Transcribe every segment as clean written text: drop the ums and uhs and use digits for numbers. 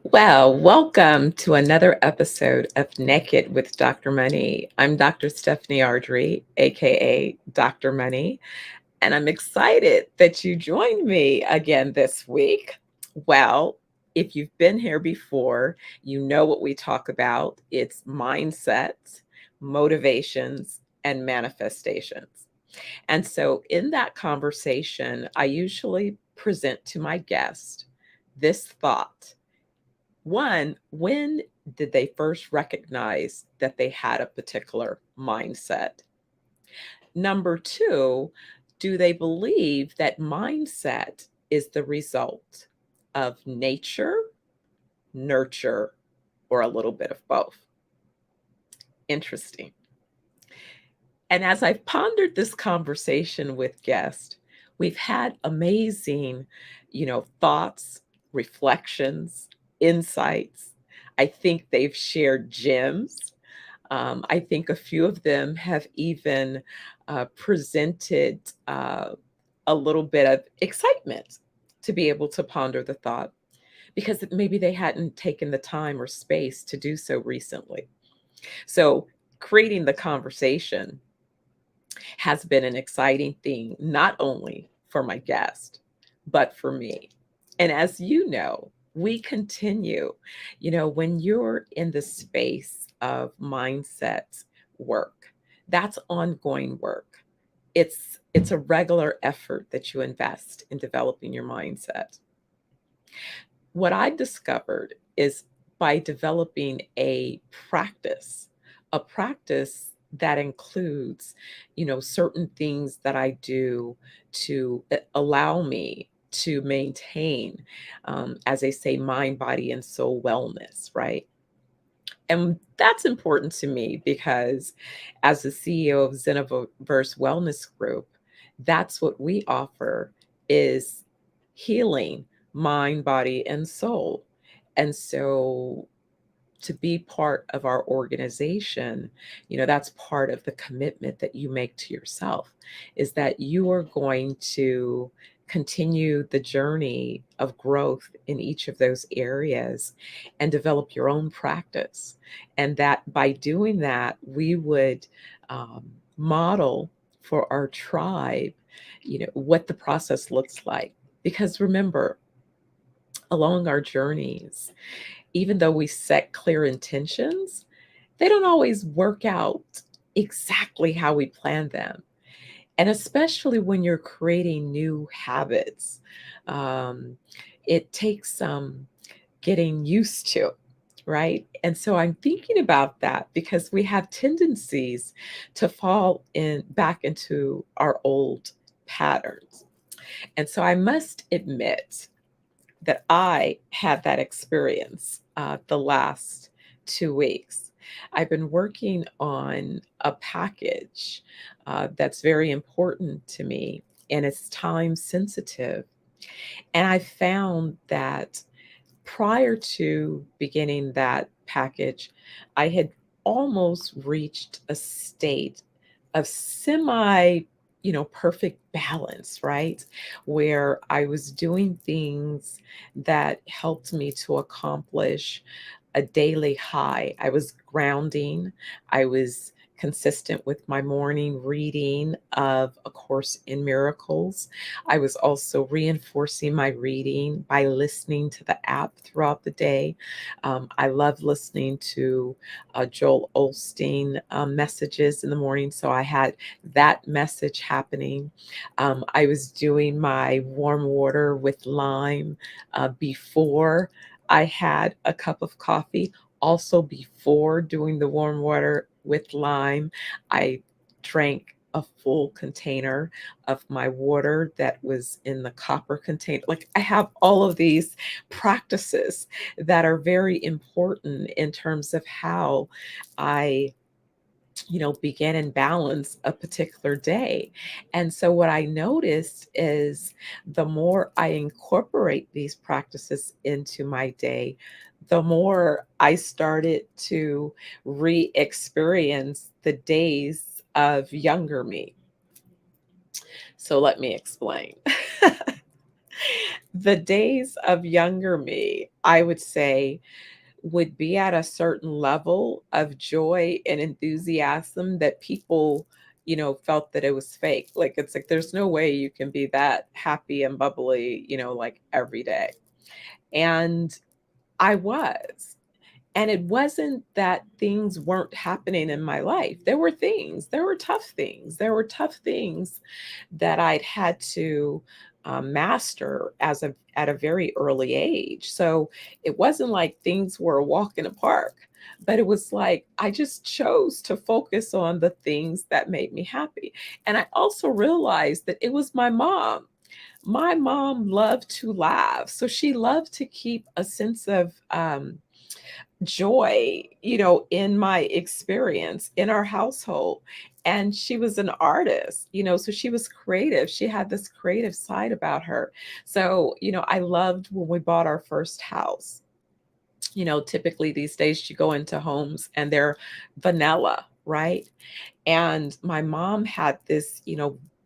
Well, welcome to another episode of Naked with Dr. Money. I'm Dr. Stephanie Ardrey, aka Dr. Money, and I'm excited that you joined me again this week. Well, if you've been here before, you know what we talk about. It's mindsets, motivations, and manifestations. And so, in that conversation, I usually present to my guest this thought. One, when did they first recognize that they had a particular mindset? Number two, do they believe that mindset is the result of nature, nurture, or a little bit of both? Interesting. And as I've pondered this conversation with guests, we've had amazing, thoughts, reflections, insights. I think they've shared gems. I think a few of them have even presented a little bit of excitement to be able to ponder the thought because maybe they hadn't taken the time or space to do so recently. So, creating the conversation has been an exciting thing, not only for my guest, but for me. And as you know, we continue, when you're in the space of mindset work, that's ongoing work. It's a regular effort that you invest in developing your mindset. What I discovered is by developing a practice that includes, certain things that I do to allow me to maintain, as they say, mind, body, and soul wellness, right? And that's important to me because as the CEO of ZenoVerse Wellness Group, that's what we offer is healing mind, body, and soul. And so to be part of our organization, that's part of the commitment that you make to yourself is that you are going to continue the journey of growth in each of those areas and develop your own practice. And that by doing that, we would model for our tribe, what the process looks like. Because remember, along our journeys, even though we set clear intentions, they don't always work out exactly how we plan them. And especially when you're creating new habits, um, it takes some getting used to, right? And so I'm thinking about that because we have tendencies to fall in back into our old patterns. And so I must admit that I had that experience the last 2 weeks. I've been working on a package that's very important to me and it's time sensitive. And I found that prior to beginning that package, I had almost reached a state of semi, perfect balance, right? Where I was doing things that helped me to accomplish a daily high. I was grounding, I was consistent with my morning reading of A Course in Miracles. I was also reinforcing my reading by listening to the app throughout the day. I love listening to Joel Osteen messages in the morning. So I had that message happening. I was doing my warm water with lime before I had a cup of coffee. Also, before doing the warm water with lime, I drank a full container of my water that was in the copper container. Like I have all of these practices that are very important in terms of how I begin and balance a particular day. And so what I noticed is the more I incorporate these practices into my day, the more I started to re-experience the days of younger me. So let me explain. The days of younger me, I would say, would be at a certain level of joy and enthusiasm that people, felt that it was fake. Like, it's like, there's no way you can be that happy and bubbly, like every day. And I was. And it wasn't that things weren't happening in my life. There were tough things. There were tough things that I'd had to master at a very early age. So it wasn't like things were a walk in the park, but it was like I just chose to focus on the things that made me happy. And I also realized that it was my mom. My mom loved to laugh. So she loved to keep a sense of joy, in my experience in our household. And she was an artist, so she was creative. She had this creative side about her. So, I loved when we bought our first house. Typically these days you go into homes and they're vanilla, right? And my mom had this,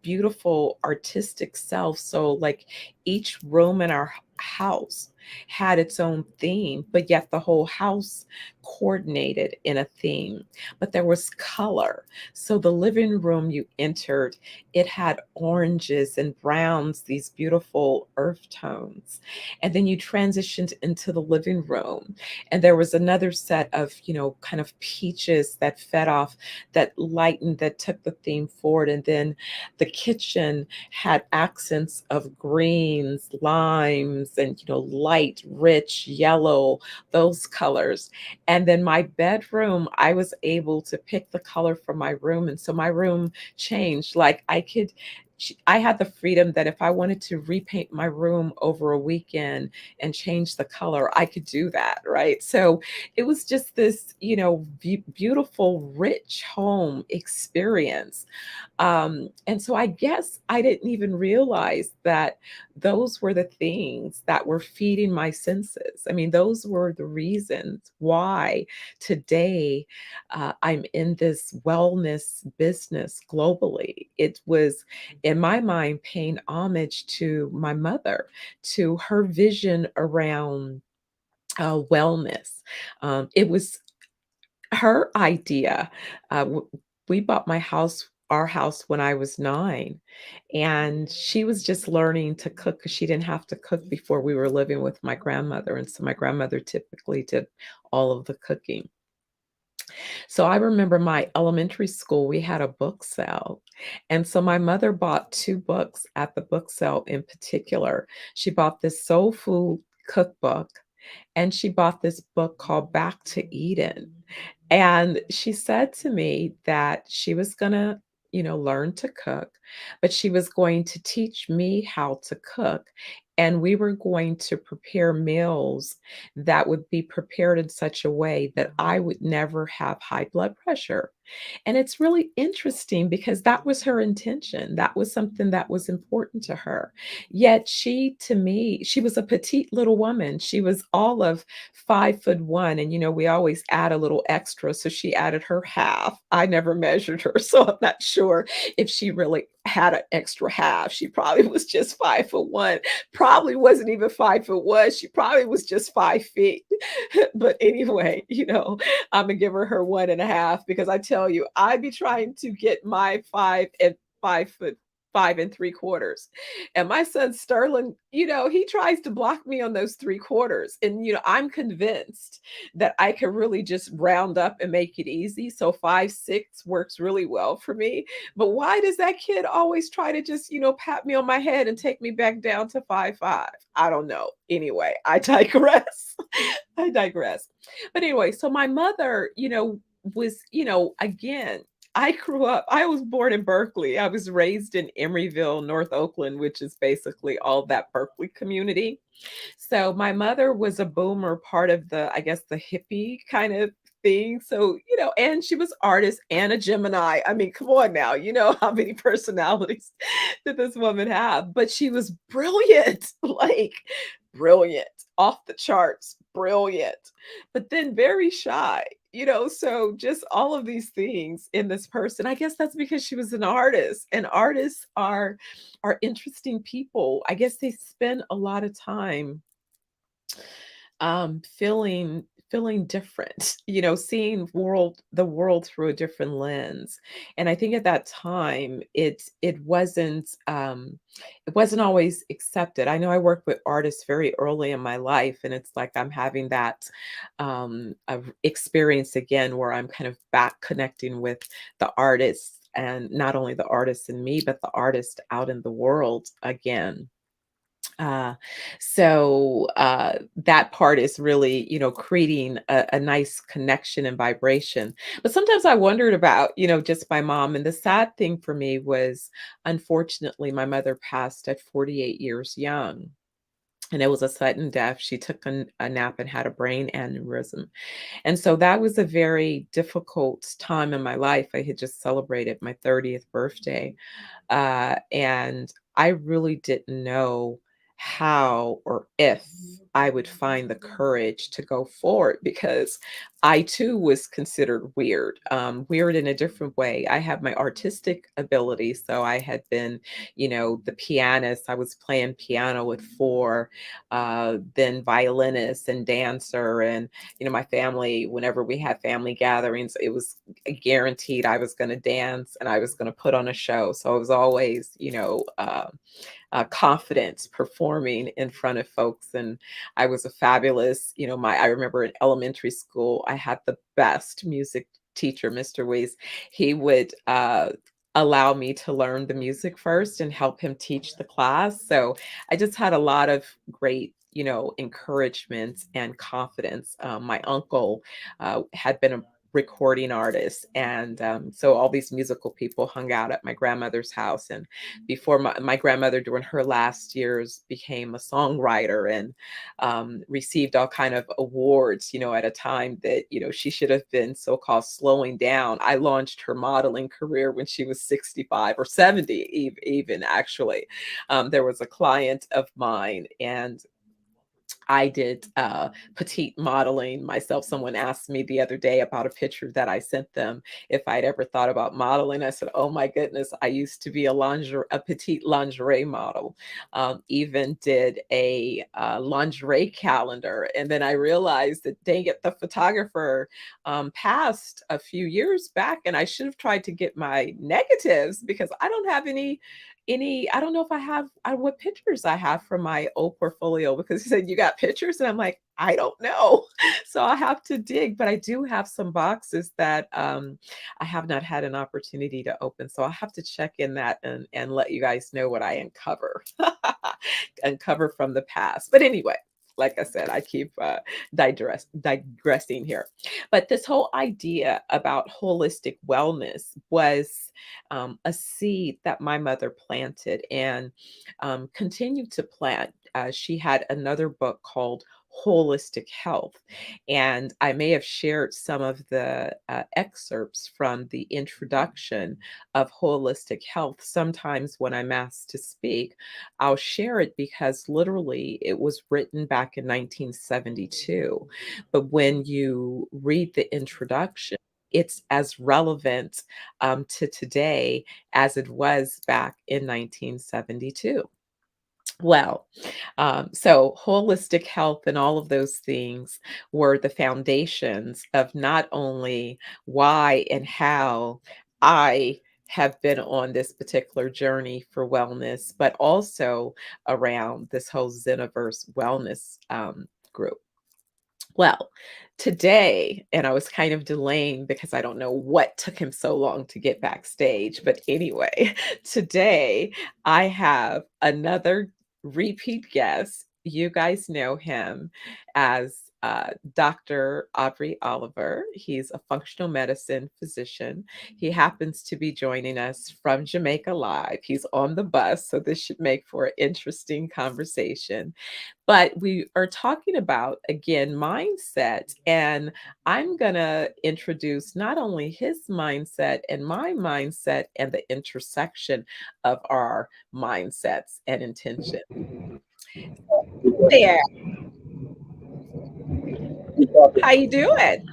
beautiful artistic self. So, like, each room in our house had its own theme, but yet the whole house coordinated in a theme. But there was color. So, the living room you entered, it had oranges and browns, these beautiful earth tones. And then you transitioned into the living room, and there was another set of, kind of peaches that fed off, that lightened, that took the theme forward. And then the kitchen had accents of greens, limes, and light, rich yellow, those colors. And then my bedroom, I was able to pick the color from my room. And so my room changed. Like, I had the freedom that if I wanted to repaint my room over a weekend and change the color, I could do that, right? So it was just this, beautiful, rich home experience. And so I guess I didn't even realize that those were the things that were feeding my senses. I mean, those were the reasons why today I'm in this wellness business globally. It was, in my mind, paying homage to my mother, to her vision around wellness. It was her idea. We bought our house when I was 9, and she was just learning to cook because she didn't have to cook before. We were living with my grandmother, and so my grandmother typically did all of the cooking. So I remember my elementary school, we had a book sale. And so my mother bought 2 books at the book sale in particular. She bought this soul food cookbook, and she bought this book called Back to Eden. And she said to me that she was gonna, learn to cook, but she was going to teach me how to cook. And we were going to prepare meals that would be prepared in such a way that I would never have high blood pressure. And it's really interesting because that was her intention. That was something that was important to her. Yet she, to me, she was a petite little woman. She was all of 5'1", and we always add a little extra. So she added her half. I never measured her, so I'm not sure if she really had an extra half. She probably was just 5'1", probably wasn't even 5'1". She probably was just 5 feet. But anyway, I'm gonna give her 1.5, because I tell you, I be trying to get my 5 and 5 foot 5 3/4. And my son Sterling, he tries to block me on those 3/4. And I'm convinced that I can really just round up and make it easy. So 5'6" works really well for me. But why does that kid always try to just, pat me on my head and take me back down to 5'5"? I don't know. Anyway, I digress. I digress. But anyway, so my mother, was, again, I was born in Berkeley. I was raised in Emeryville, North Oakland, which is basically all that Berkeley community. So my mother was a boomer, part of the, I guess, the hippie kind of thing. So, and she was artist and a Gemini. I mean, come on now, how many personalities did this woman have? But she was brilliant, like brilliant, off the charts, brilliant, but then very shy. So just all of these things in this person. I guess that's because she was an artist, and artists are interesting people. I guess they spend a lot of time feeling different, seeing the world through a different lens. And I think at that time it wasn't always accepted. I know I worked with artists very early in my life, and it's like I'm having that experience again where I'm kind of back connecting with the artists, and not only the artist in me, but the artist out in the world again. Uh, that part is really, creating a nice connection and vibration. But sometimes I wondered about, just my mom. And the sad thing for me was, unfortunately, my mother passed at 48 years young. And it was a sudden death. She took a nap and had a brain aneurysm. And so that was a very difficult time in my life. I had just celebrated my 30th birthday, and I really didn't know how or if I would find the courage to go forward, because I too was considered weird, weird in a different way. I have my artistic ability. So I had been, the pianist. I was playing piano at 4, then violinist and dancer. And, my family, whenever we had family gatherings, it was guaranteed I was going to dance and I was going to put on a show. So I was always, confident performing in front of folks. And I was a fabulous, I remember in elementary school, I had the best music teacher, Mr. Weiss. He would allow me to learn the music first and help him teach the class. So I just had a lot of great, encouragement and confidence. My uncle had been a recording artist, and so all these musical people hung out at my grandmother's house. And before my grandmother, during her last years, became a songwriter, and received all kind of awards, at a time that, she should have been so-called slowing down. I launched her modeling career when she was 65 or 70, even actually. There was a client of mine, and I did petite modeling myself. Someone asked me the other day about a picture that I sent them, if I'd ever thought about modeling. I said, "Oh my goodness, I used to be a petite lingerie model. Even did a lingerie calendar." And then I realized that, dang it, the photographer passed a few years back, and I should have tried to get my negatives, because I don't have any. I don't know if I have what pictures I have from my old portfolio, because he said, "You got pictures?" And I'm like, "I don't know." So I have to dig, but I do have some boxes that I have not had an opportunity to open. So I'll have to check in that, and let you guys know what I uncover. Uncover from the past. But anyway, like I said, I keep digressing here. But this whole idea about holistic wellness was a seed that my mother planted, and continued to plant. She had another book called Holistic Health. And I may have shared some of the excerpts from the introduction of Holistic Health. Sometimes when I'm asked to speak, I'll share it, because literally it was written back in 1972. But when you read the introduction, it's as relevant to today as it was back in 1972. Well, so holistic health and all of those things were the foundations of not only why and how I have been on this particular journey for wellness, but also around this whole ZenoVerse Wellness Group. Well, today, and I was kind of delaying because I don't know what took him so long to get backstage. But anyway, today I have another repeat guest. You guys know him as Dr. Aubrey Oliver. He's a functional medicine physician. He happens to be joining us from Jamaica live. He's on the bus, so this should make for an interesting conversation. But we are talking about, again, mindset. And I'm going to introduce not only his mindset and my mindset, and the intersection of our mindsets and intention. There. How you doing?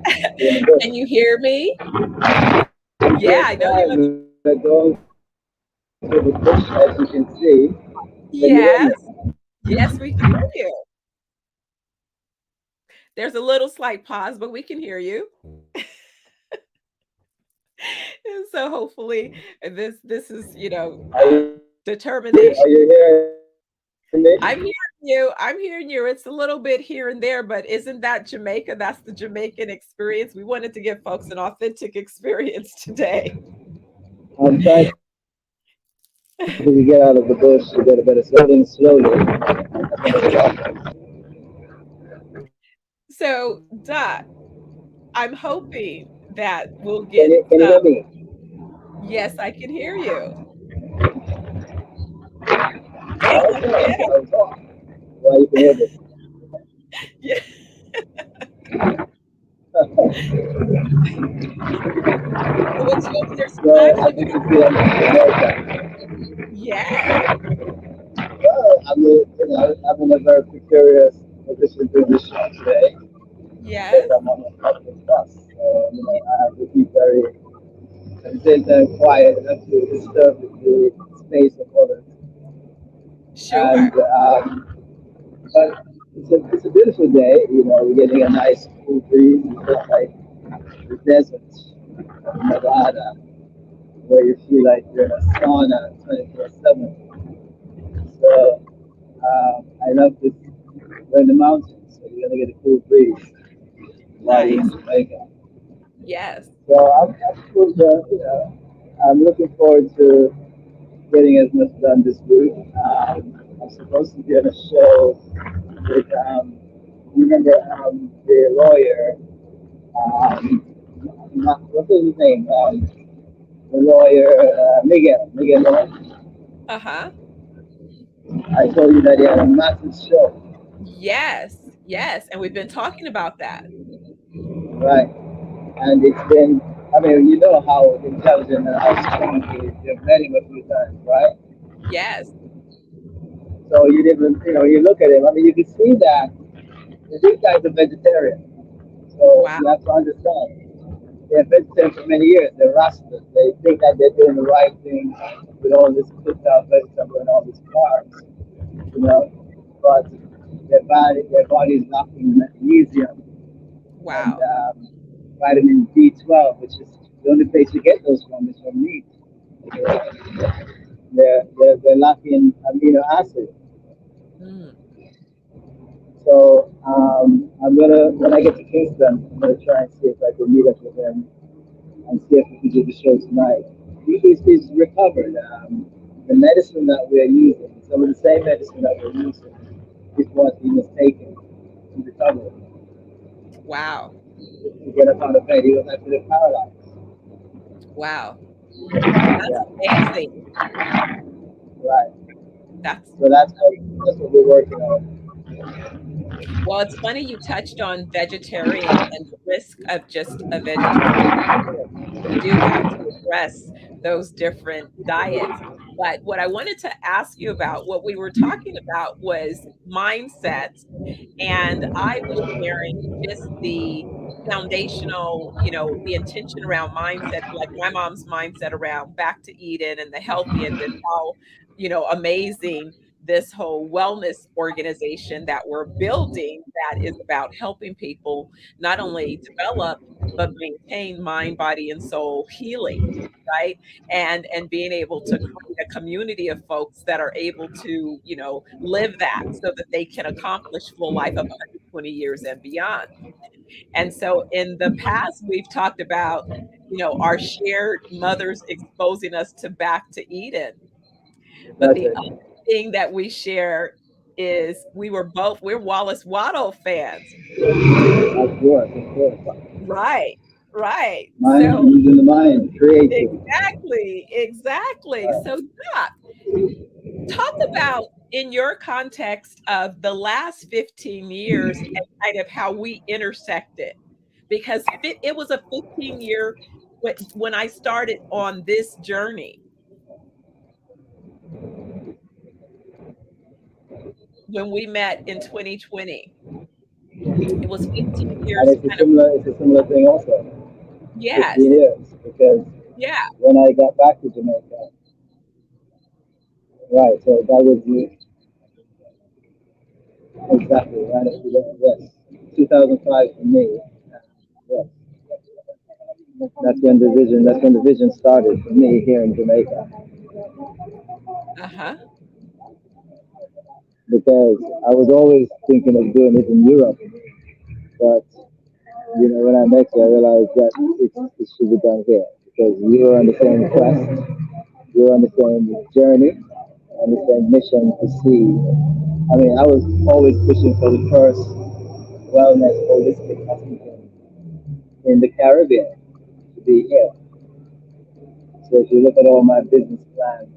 in the bush. Can you hear me? Yeah, Yes, I know you hi, have. we're going through the bush, as you can see. Can you hear me? Yes, yes, we can hear you. There's a little slight pause, but we can hear you. And so hopefully this is, determination. Are you hearing me? I'm hearing you. I'm hearing you. It's a little bit here and there, but isn't that Jamaica? That's the Jamaican experience. We wanted to give folks an authentic experience today. I'm trying to get out of the bush to get a better slowly. So, Dot, I'm hoping that we'll Can get you hear some. me? Yes, I can hear you. Yes, I Okay, can. so talk. Well, you can hear me. Yeah. So what's there's some So, talking as you about. can see, I'm in Jamaica. Yes, Well, I'm in a very precarious position to this show today because yes, I'm on a public bus. So, I have to be very, at the same time, quiet enough to disturb the space of others. sure. And but it's a beautiful day. We're getting a nice cool breeze. It's not like the desert of Nevada where you feel like you're in a sauna 24/7. So I love this. We're in the mountains, so you're gonna get a cool breeze while you're in Nice. Jamaica. Yes. So I'm looking forward to getting as much done this week. I'm supposed to be on a show with, you remember the lawyer, what's his name? The lawyer, Miguel. Uh-huh. I told you that he had a massive show, Yes. Yes. And we've been talking about that. right? And it's been, I mean, you know how intelligent and how strong he is. You've met him a few times, right? Yes. So you didn't, you look at him. I mean, you can see that this guy's a vegetarian. So Wow. you have to understand. They're vegetarian for many years. They're rascals. They think that they're doing the right thing with all this cooked out vegetable and all these carbs, you know. But their body is lacking magnesium and Wow. vitamin B12, which is the only place you get those from is from meat. They're lacking amino acids. Mm. I'm gonna when I get to Kingston, I'm gonna try and see if I can meet up with him and see if we can do the show tonight. He's recovered. The medicine that we're using, some of the same medicine that we're using, is what he was taking to recover Wow. to get up out of bed. He was actually paralyzed. Wow. That's Yeah, amazing. right. That's So that's what we're working on. Well, it's funny you touched on vegetarian and the risk of just a vegetarian diet. We do have to address those different diets. But what I wanted to ask you about, what we were talking about was mindset. And I was sharing just the foundational, the intention around mindset, like my mom's mindset around back to Eden and the healthy, and then how, amazing this whole wellness organization that we're building that is about helping people not only develop but maintain mind, body, and soul healing, right? And being able to create a community of folks that are able to, live that so that they can accomplish full life of 120 years and beyond. And so in the past, we've talked about, our shared mothers exposing us to back to Eden. But That's the it. other thing that we share is we're Wallace Waddle fans. Of course. Right, right. Mind, So using the mind, creative. exactly, exactly. Right. So Doc, talk about in your context of the last 15 years and kind of how we intersected, because it was a 15-year when I started on this journey when we met in 2020. It was 15 And years kind of. it's a similar thing also. 15 Yes. years because Yeah. when I got back to Jamaica, right? So that was exactly right. Yes, 2005 for me. Yes, That's when the vision started for me here in Jamaica Uh-huh. because I was always thinking of doing it in Europe, but when I met you, I realized that it should be done here because we were on the same quest, we were on the same journey, on the same mission to see. I mean, I was always pushing for the first wellness holistic hospital in the Caribbean to be here. So if you look at all my business plans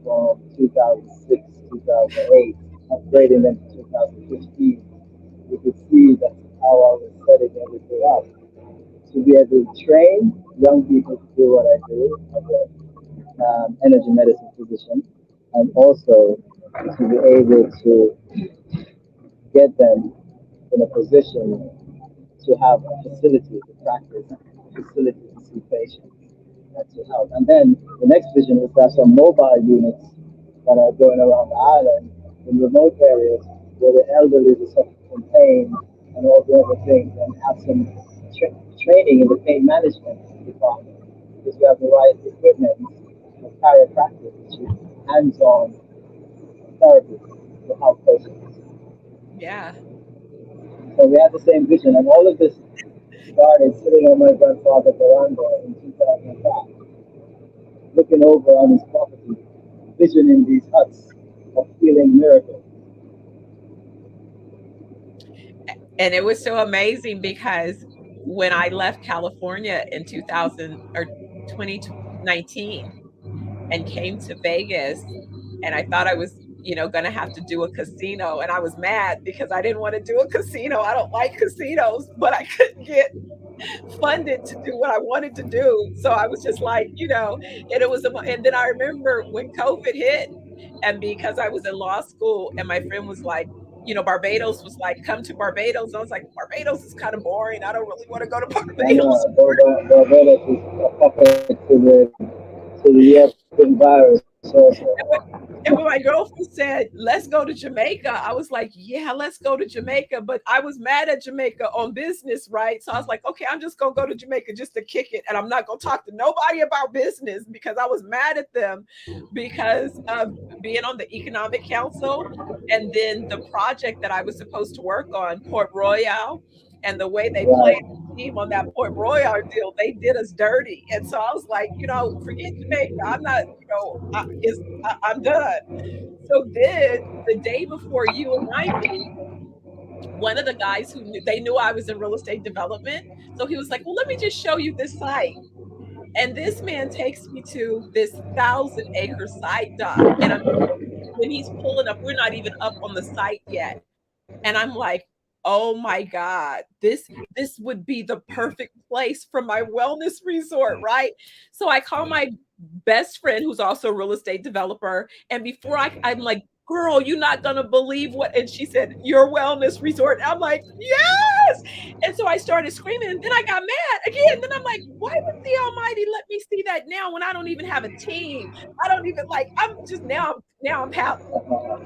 from 2006, 2008, upgrading them to 2015, you could see that's how I was setting everything up to be able to train young people to do what I do as an energy medicine physician, and also to be able to get them in a position to have a facility to practice, a facility to see patients, and to help. And then the next vision is to have some mobile units that are going around the island in remote areas where the elderly are suffering from pain and all the other things, and have some training in the pain management department because we have the right equipment for chiropractic, which is hands-on therapy to help patients. Yeah. So we had the same vision, and all of this started sitting on my grandfather's veranda in 2005, looking over on his property, visioning these huts of healing miracles. And it was so amazing because when I left California in 2000 or 2019 and came to Vegas, and I thought I was, going to have to do a casino, and I was mad because I didn't want to do a casino. I don't like casinos, but I couldn't get funded to do what I wanted to do. So I was just like, and and then I remember when COVID hit, and because I was in law school and my friend was like, Barbados was like, come to Barbados. I was like, Barbados is kind of boring. I don't really want to go to And Barbados. Barbados is a puppet to the European virus also. And when my girlfriend said, let's go to Jamaica, I was like, yeah, let's go to Jamaica. But I was mad at Jamaica on business, right? So I was like, okay, I'm just going to go to Jamaica just to kick it. And I'm not going to talk to nobody about business because I was mad at them because of being on the Economic Council. And then the project that I was supposed to work on, Port Royal, and the way they played Right. the team on that Port Royal deal, they did us dirty. And so I was like, forget Jamaica. I'm not, I'm done. So then the day before you and I meet, one of the guys who knew, they knew I was in real estate development. So he was like, well, let me just show you this site. And this man takes me to this 1,000-acre site, Doc. And when he's pulling up, we're not even up on the site yet. And I'm like, oh my God, this would be the perfect place for my wellness resort, right? So I call my best friend who's also a real estate developer. And before I'm like, girl, you're not gonna believe what, and she said, your wellness resort. I'm like, yes. And so I started screaming, and then I got mad again. And then I'm like, why would the Almighty let me see that now when I don't even have a team? I don't even like, I'm just now I'm pouting.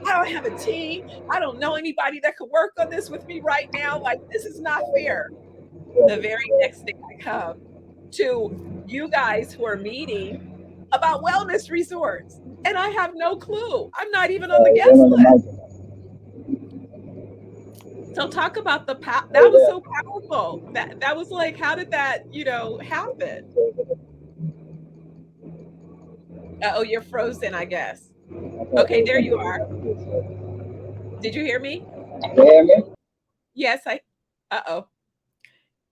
I don't have a team. I don't know anybody that could work on this with me right now. Like, this is not fair. The very next day I come to you guys who are meeting about wellness resorts, and I have no clue. I'm not even on the One guest on the list. mountain. So talk about that Right was there. so powerful. That was like, how did that, happen? Oh, you're frozen, I guess. Okay, there you are. Did you hear me? You hear me? Yes, I. Uh-oh.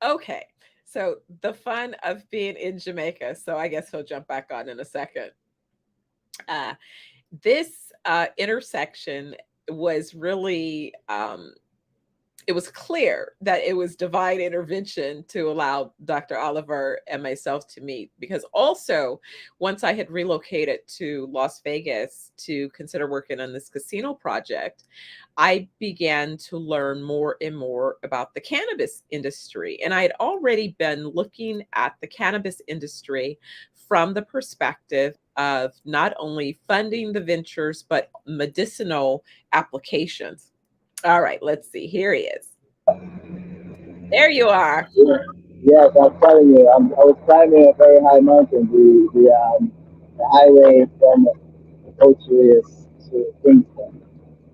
Okay. So the fun of being in Jamaica. So I guess he'll jump back on in a second. Uh, this intersection was really it was clear that it was divine intervention to allow Dr. Oliver and myself to meet. Because also, once I had relocated to Las Vegas to consider working on this casino project, I began to learn more and more about the cannabis industry. And I had already been looking at the cannabis industry from the perspective of not only funding the ventures, but medicinal applications. All right, let's see. Here he is. There you are. Yeah. Yes, I'm telling you, I was climbing a very high mountain, the highway from Ochias to Kingston.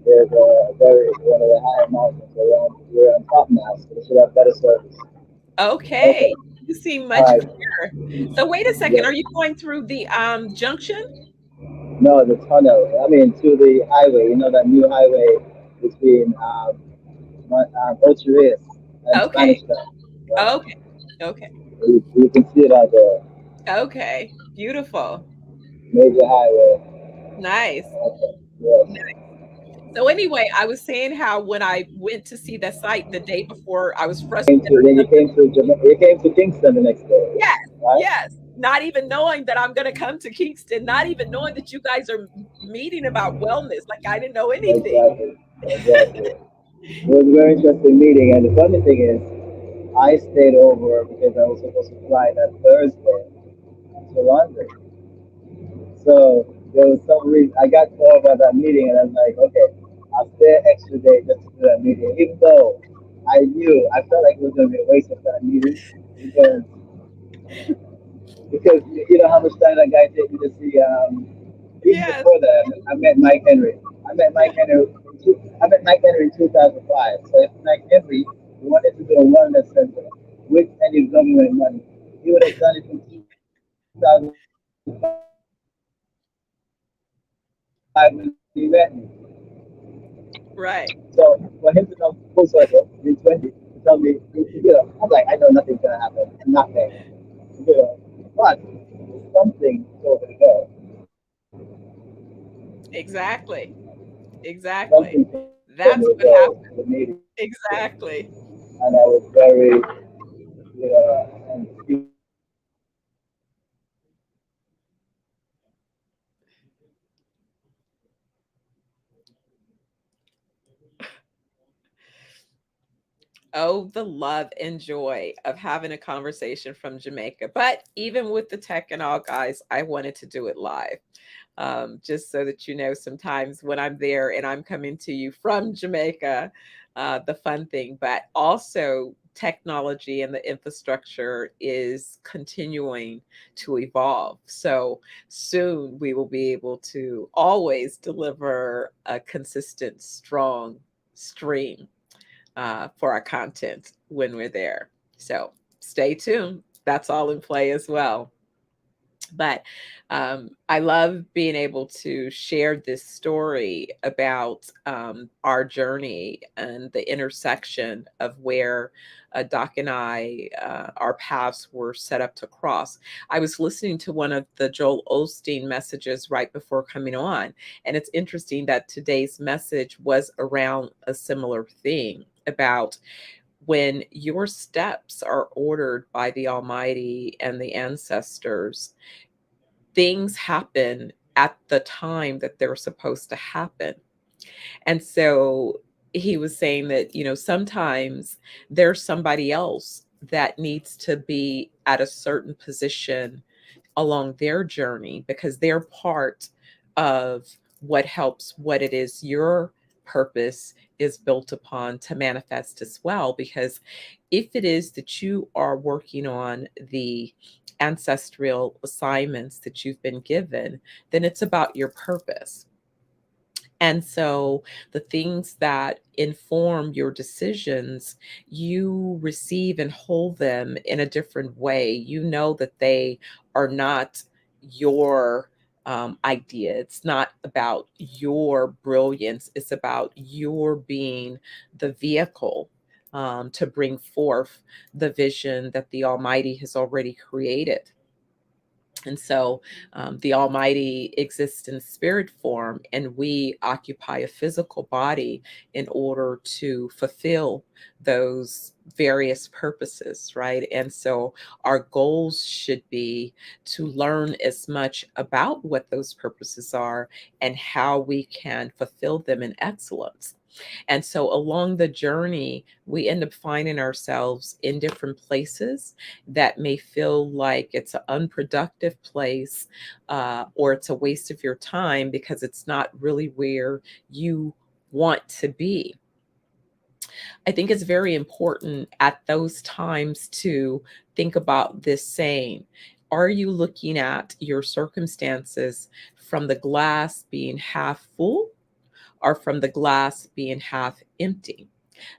There's a very one of the higher mountains around. We're on top now, so we should have better service. Okay. Okay, You seem all much right. clearer. So wait a second. Are Yeah. you going through the junction? No, the tunnel. I mean, to the highway. You know that new highway between Ochias and Okay. Spanish Town. Right. Okay. Okay. You can see it out there. Okay. Beautiful. Major highway. Nice. Okay. Yes. So anyway, I was saying how when I went to see the site the day before, I was Came frustrated. to then you came to Kingston the next day, Yes, right? yes. Not even knowing that I'm going to come to Kingston, not even knowing that you guys are meeting about wellness. Like I didn't know anything. Exactly. Exactly. It was a very interesting meeting, and the funny thing is, I stayed over because I was supposed to fly that Thursday to London. So there was some reason I got called by that meeting, and I'm like, okay, I'll stay an extra day just to do that meeting, even though I felt like it was going to be a waste of that meeting because you know how much time that guy took me to see. Even Yes. before that, I met Mike Henry. I met Mike Henry. I met Mike Henry in 2005. So if Mike Henry wanted to do a wellness center with any government money, he would have done it in 2005 when he met me. So Right. for him to come full circle in 20 to tell me, I'm like, I know nothing's gonna happen. Nothing. But something told me to go. Exactly. Something Exactly. told me to go That's to what the happened. meeting, Exactly. and I was very, and he was Oh, the love and joy of having a conversation from Jamaica. But even with the tech and all, guys, I wanted to do it live. Just so that you know, sometimes when I'm there and I'm coming to you from Jamaica, the fun thing, but also technology and the infrastructure is continuing to evolve. So soon we will be able to always deliver a consistent, strong stream for our content when we're there. So stay tuned. That's all in play as well. But I love being able to share this story about our journey and the intersection of where Doc and I, our paths were set up to cross. I was listening to one of the Joel Osteen messages right before coming on, and it's interesting that today's message was around a similar thing about when your steps are ordered by the Almighty and the ancestors, things happen at the time that they're supposed to happen. And so he was saying that, sometimes there's somebody else that needs to be at a certain position along their journey because they're part of what helps what it is your purpose is built upon to manifest as well. Because if it is that you are working on the ancestral assignments that you've been given, then it's about your purpose. And so the things that inform your decisions, you receive and hold them in a different way. You know that they are not your idea. It's not about your brilliance. It's about your being the vehicle to bring forth the vision that the Almighty has already created. And so the Almighty exists in spirit form, and we occupy a physical body in order to fulfill those various purposes, right? And so our goals should be to learn as much about what those purposes are and how we can fulfill them in excellence. And so along the journey, we end up finding ourselves in different places that may feel like it's an unproductive place, or it's a waste of your time because it's not really where you want to be. I think it's very important at those times to think about this saying. Are you looking at your circumstances from the glass being half full or from the glass being half empty?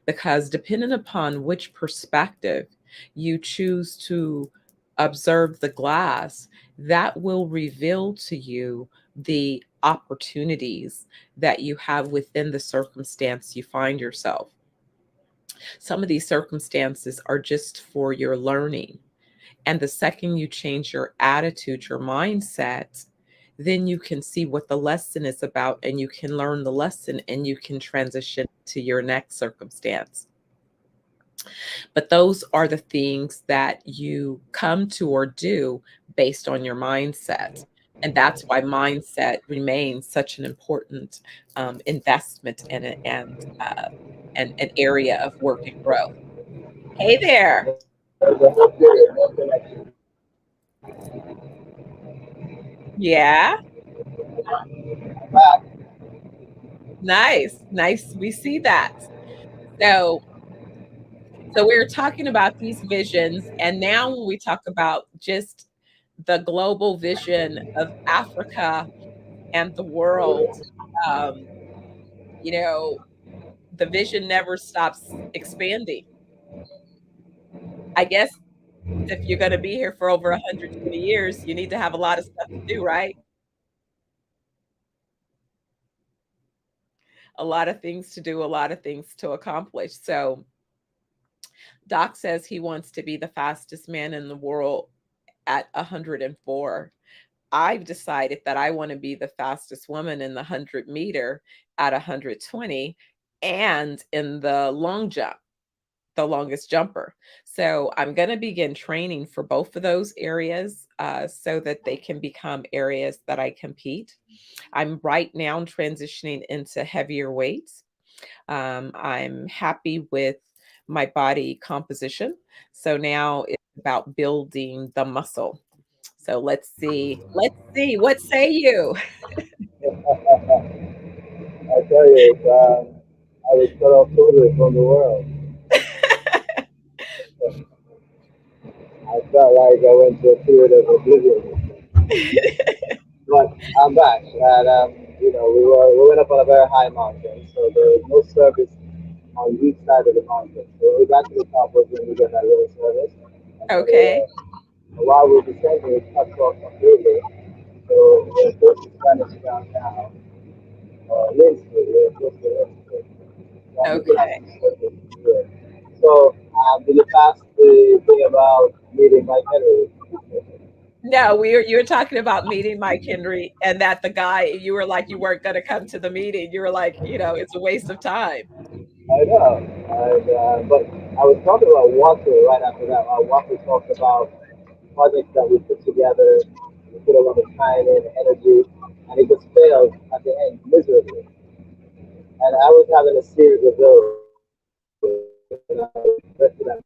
Because depending upon which perspective you choose to observe the glass, that will reveal to you the opportunities that you have within the circumstance you find yourself. Some of these circumstances are just for your learning. And the second you change your attitude, your mindset, then you can see what the lesson is about and you can learn the lesson and you can transition to your next circumstance. But those are the things that you come to or do based on your mindset. And that's why mindset remains such an important investment and an area of work and growth. Hey there. Yeah. Nice. Nice. We see that. So so we were talking about these visions, and now when we talk about just the global vision of Africa and the world, um, you know, the vision never stops expanding. I guess if you're going to be here for over 120 years, you need to have a lot of stuff to do, right? A lot of things to do, a lot of things to accomplish. So Doc says he wants to be the fastest man in the world at 104. I've decided that I want to be the fastest woman in the 100-meter at 120 and in the long jump, the longest jumper. So I'm going to begin training for both of those areas so that they can become areas that I compete. I'm right now transitioning into heavier weights. I'm happy with my body composition. So now it's about building the muscle. So let's see. Let's see. What say you? I tell you, I was cut off totally from the world. I felt like I went to a period of oblivion. But I'm back, and we went up on a very high mountain, so there was no service on each side of the mountain. So when we got to the top was when we got that little service, and then Okay. while we were descending, it cut off completely. So we're close to Spanish Town now, Lindsay, we're close to Lindsay. So I'm looking at Okay. some service here. So did you pass the thing about meeting Mike Henry? No, you were talking about meeting Mike Henry and that the guy you were like you weren't going to come to the meeting. You were like, it's a waste of time. I know, but I was talking about Walker right after that. Walker talked about projects that we put together, we put a lot of time and energy, and it just failed at the end miserably. And I was having a series of those, and I was invested that.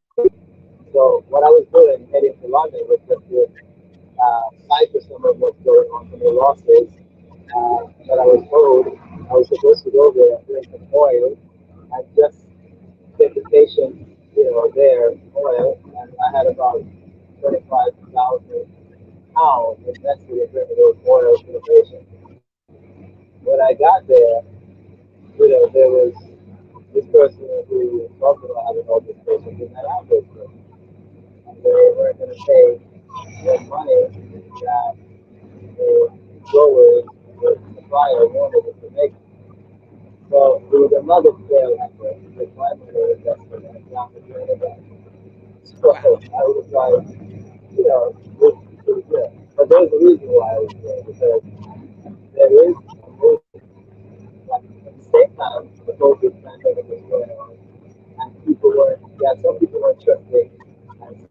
So what I was doing heading to London was just to cipher some of what's going on from the losses that I was told. I was supposed to go there and bring some oil and just get the patient, there oil, and I had about 25,000 pounds invested in bringing those oils to the patient. When I got there, there was this person who talked about having all these patients did not have those patients. And they were going to pay the money that the growers, the supplier wanted it to make. So it was another fail effort because my money investment and down the drain again. So Wow. I was like, this is pretty good. But but there's a reason why I was there because there is a movement. Like at the same time, the COVID pandemic was going on, and some people were trusting, and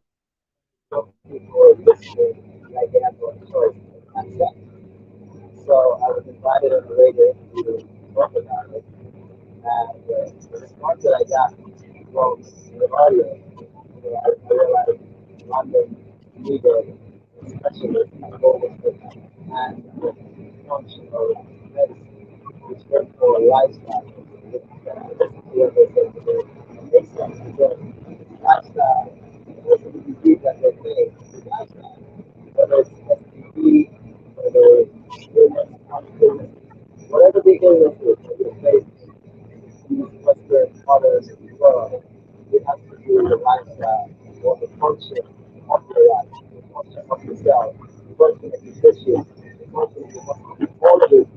some people were listening, like they had no choice and accept. So I was invited on the radio to talk about it, and the response that I got from the audience, I realized London needed a specialist at holistic and functional medicine, which stands for lifestyle. What they said today makes sense because lifestyle, most of the disease that they face is lifestyle. Whether it's STD, whether it's illness, illness, whatever the illness is that you face, Western models as well, it has to do with the lifestyle or the function of your life, the function of yourself, the function of your tissue, the function of all of it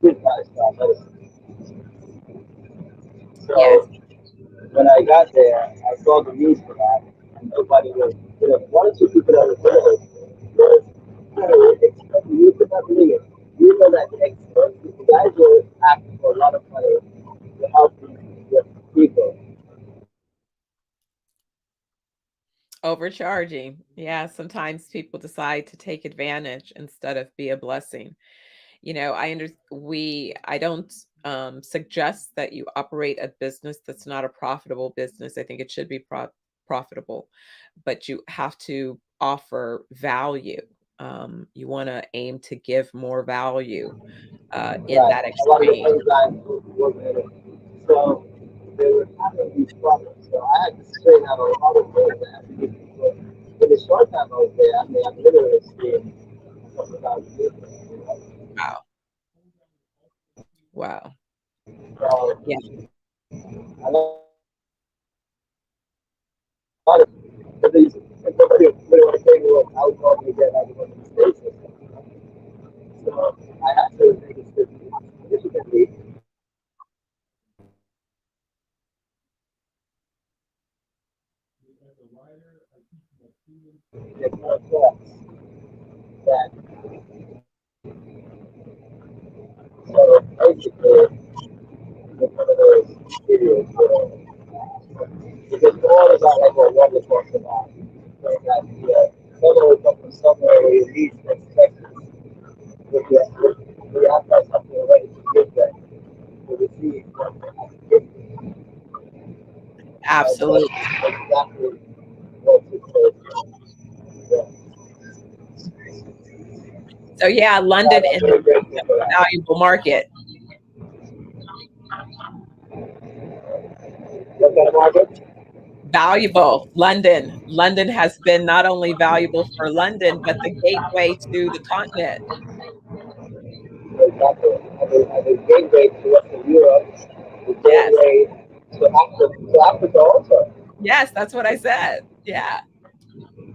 good lifestyle medicine. Yes. So when I got there, I saw the news for that, and nobody was, one or two people that were there was, expensive. You could not believe it. You know that expensive, the guys were asking for a lot of money to help these people. Overcharging. Yeah, sometimes people decide to take advantage instead of be a blessing. I don't suggest that you operate a business that's not a profitable business. I think it should be profitable, but you have to offer value. You want to aim to give more value in Right. that A lot of the exchange. enzymes wasn't in it. So they were having these problems. So I had to straighten out a lot of things that had to give people. In the short time I was there, I mean, I've literally seen a couple thousand people. Wow. Wow. So Yeah, a lot of but these nobody really want to pay me what I was going to get out of the States. So I had to make a significantly get more costs that so basically it's one of those videos where because all about like what Wonder talks about. So that someone will come from somewhere where you least expect with you have to have something ready to give them to receive what and absolutely. that's exactly what took place. Yeah. So yeah, And London I'm ended very grateful up for a that. valuable market. What kind of market? Valuable. London has been not only valuable for London, but the gateway to the continent. Exactly. And the gateway to Western Europe, the Yes. gateway to Africa also. Yes, that's what I said. Yeah.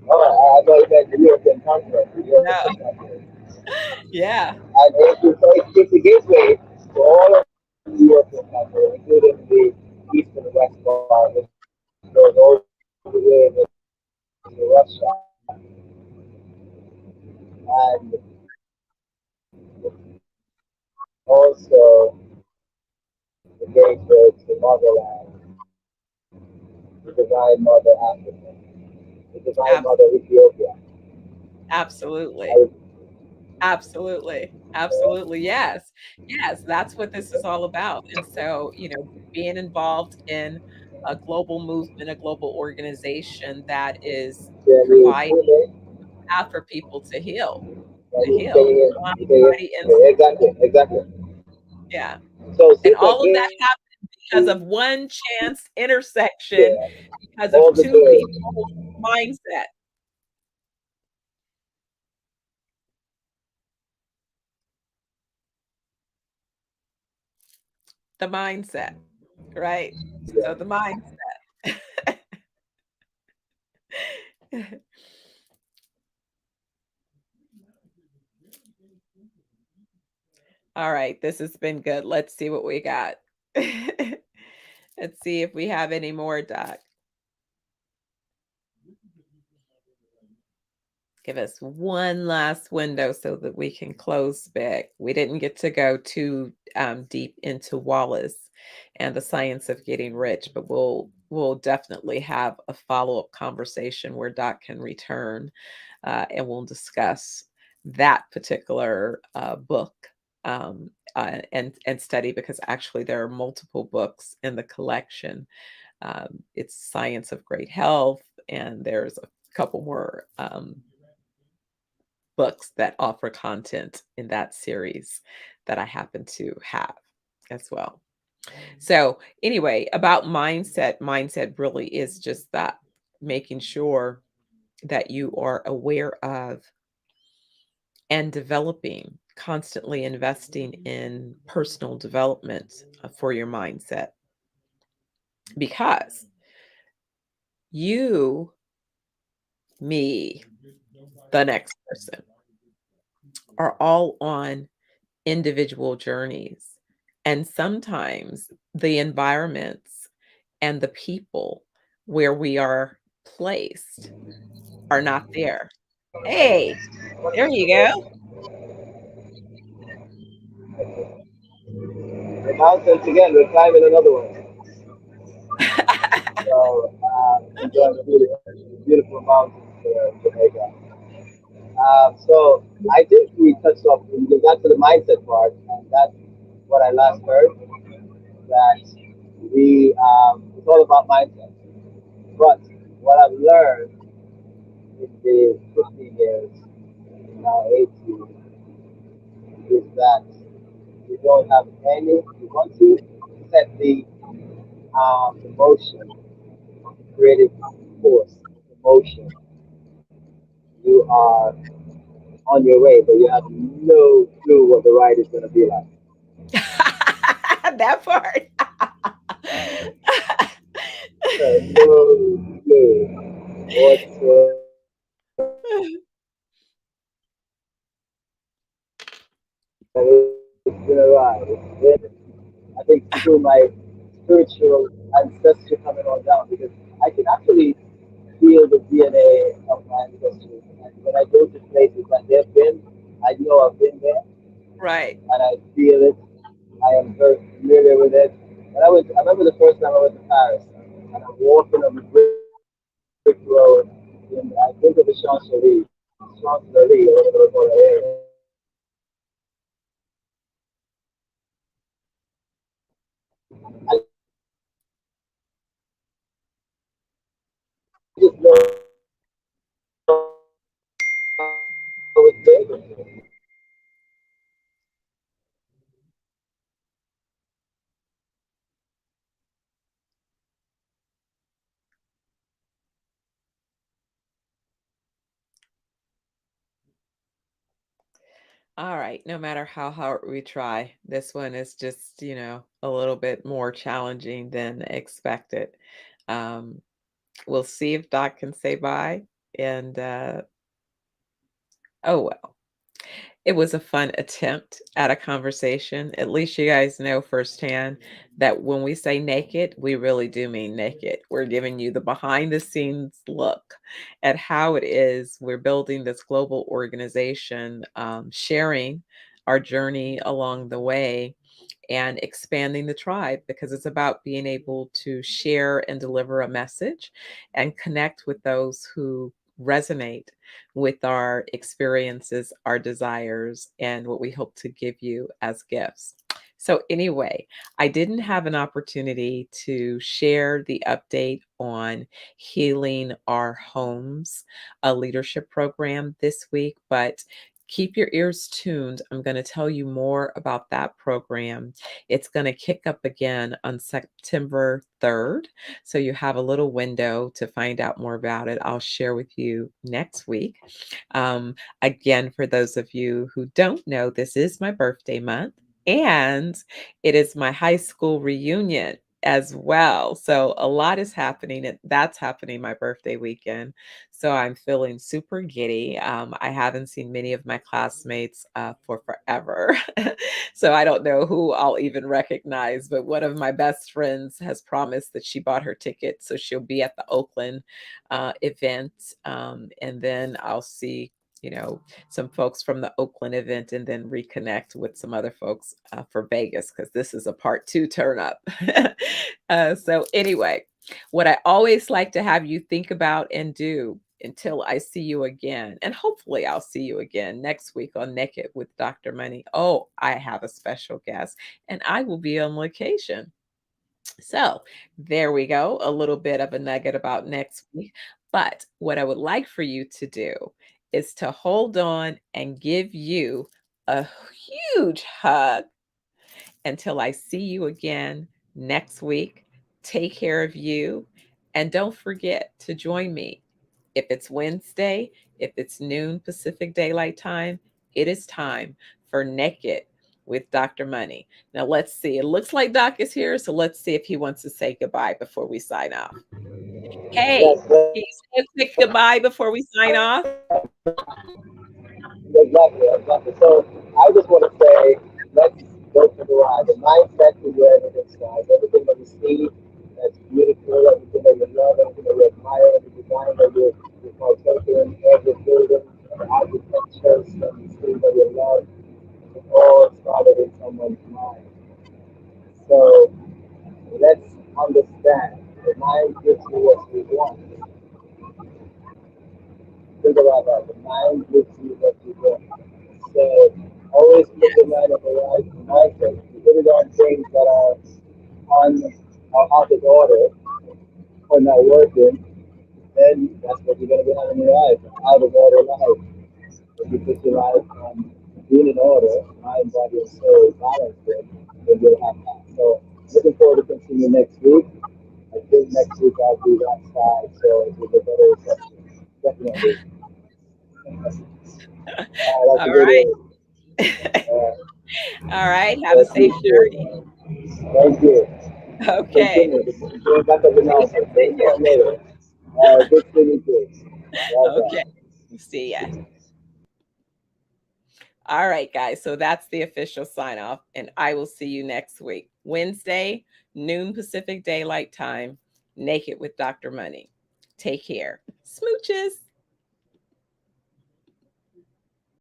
Oh, I thought you meant the European continent. The No. European continent. Yeah. And it's the gateway to all of the European countries, including the east and west part, which goes all the way into Russia, and also the gateway to motherland, the divine mother Africa, the divine Abs- mother Ethiopia. absolutely. I, Absolutely. Absolutely. Yes. Yes, that's what this is all about. And so, being involved in a global movement, a global organization that is yeah, providing the a path for people to you heal can, mind, you can, body, and exactly, exactly. yeah. So And since I all of that came happened because of one chance intersection, there, because of all the two good, people's mindset, the mindset, right? So the yeah. mindset. All right, this has been good. Let's see what we got. Let's see if we have any more, Doc. Give us one last window so that we can close big. We didn't get to go too deep into Wallace and the science of getting rich, but we'll definitely have a follow-up conversation where Doc can return and we'll discuss that particular book and study because actually there are multiple books in the collection. It's Science of Great Health, and there's a couple more books that offer content in that series that I happen to have as well. So, anyway, about mindset really is just that making sure that you are aware of and developing, constantly investing in personal development for your mindset because you, me, the next person are all on individual journeys. And sometimes the environments and the people where we are placed are not there. Hey, there you go. The mountains again, we're climbing another one. So, enjoying the beautiful mountains in Jamaica. So, I think we touched off, we got to the mindset part, and that's what I last heard, that it's all about mindset. But what I've learned in the 15 years, now 18, is that you don't have any, you want to set the emotion, creative force, emotion, you are on your way, but you have no clue what the ride is going to be like. That part. So, no clue whatsoever. And it's been a ride. It's been, I think, through my spiritual ancestry coming on down because I can actually feel the DNA of my ancestry. And when I go to places that they've been, I know I've been there Right. and I feel it. I am very familiar with it. I remember the first time I went to Paris and I'm walking on the brick road in, I think of the Champs-Élysées, or whatever they call that area. I just know it's there. All right. No matter how hard we try, this one is just, a little bit more challenging than expected. Um, we'll see if Doc can say bye. And oh well. It was a fun attempt at a conversation. At least you guys know firsthand that when we say naked, we really do mean naked. We're giving you the behind the scenes look at how it is we're building this global organization, sharing our journey along the way and expanding the tribe because it's about being able to share and deliver a message and connect with those who resonate with our experiences, our desires, and what we hope to give you as gifts. So, anyway, I didn't have an opportunity to share the update on Healing Our Homes, a leadership program this week, but keep your ears tuned. I'm going to tell you more about that program. It's going to kick up again on September 3rd. So you have a little window to find out more about it. I'll share with you next week. Again, for those of you who don't know, this is my birthday month and it is my high school reunion. as well. So a lot is happening. That's happening my birthday weekend. So I'm feeling super giddy. I haven't seen many of my classmates for forever. So I don't know who I'll even recognize, but one of my best friends has promised that she bought her ticket. So she'll be at the Oakland event. And then I'll see, some folks from the Oakland event and then reconnect with some other folks for Vegas because this is a part two turn up. So, anyway, what I always like to have you think about and do until I see you again, and hopefully I'll see you again next week on Naked with Dr. Money. Oh, I have a special guest and I will be on location. So there we go. A little bit of a nugget about next week. But what I would like for you to do is to hold on and give you a huge hug until I see you again next week. Take care of you. And don't forget to join me. If it's Wednesday, if it's noon Pacific Daylight Time, it is time for Naked with Dr. Money. Now, let's see. It looks like Doc is here. So let's see if he wants to say goodbye before we sign off. Hey, Yes, can you say a quick goodbye before we sign off? exactly, exactly. So I just want to say, let's go to the ride. The mindset is where everything starts. Everything that you see that's beautiful, everything that you love, everything that you admire, every design that you partake in, every building, the architecture, and the things that you love, it all started in someone's mind. So let's understand the mind gives you what you want. Think about that. The mind gives you what you want. So always put the mind on the right mindset. If you put it on things that are out of order or not working, then that's what you're going to be having in your life, out of order life. If you put your life being in order, mind, body, and soul balanced, then you'll have that. So looking forward to continuing next week. I think next week I'll be outside, so it will be a better reception. Definitely. That's All a good right. one. All right. Have a Thank safe journey. you. Thank you. Okay. Continue. Going back up the Please mountain. Maybe continue. come later. Good seeing you. Bye Okay. See ya. All right, guys. So that's the official sign off, and I will see you next week, Wednesday, noon Pacific Daylight Time, Naked with Dr. Money. Take care. Smooches.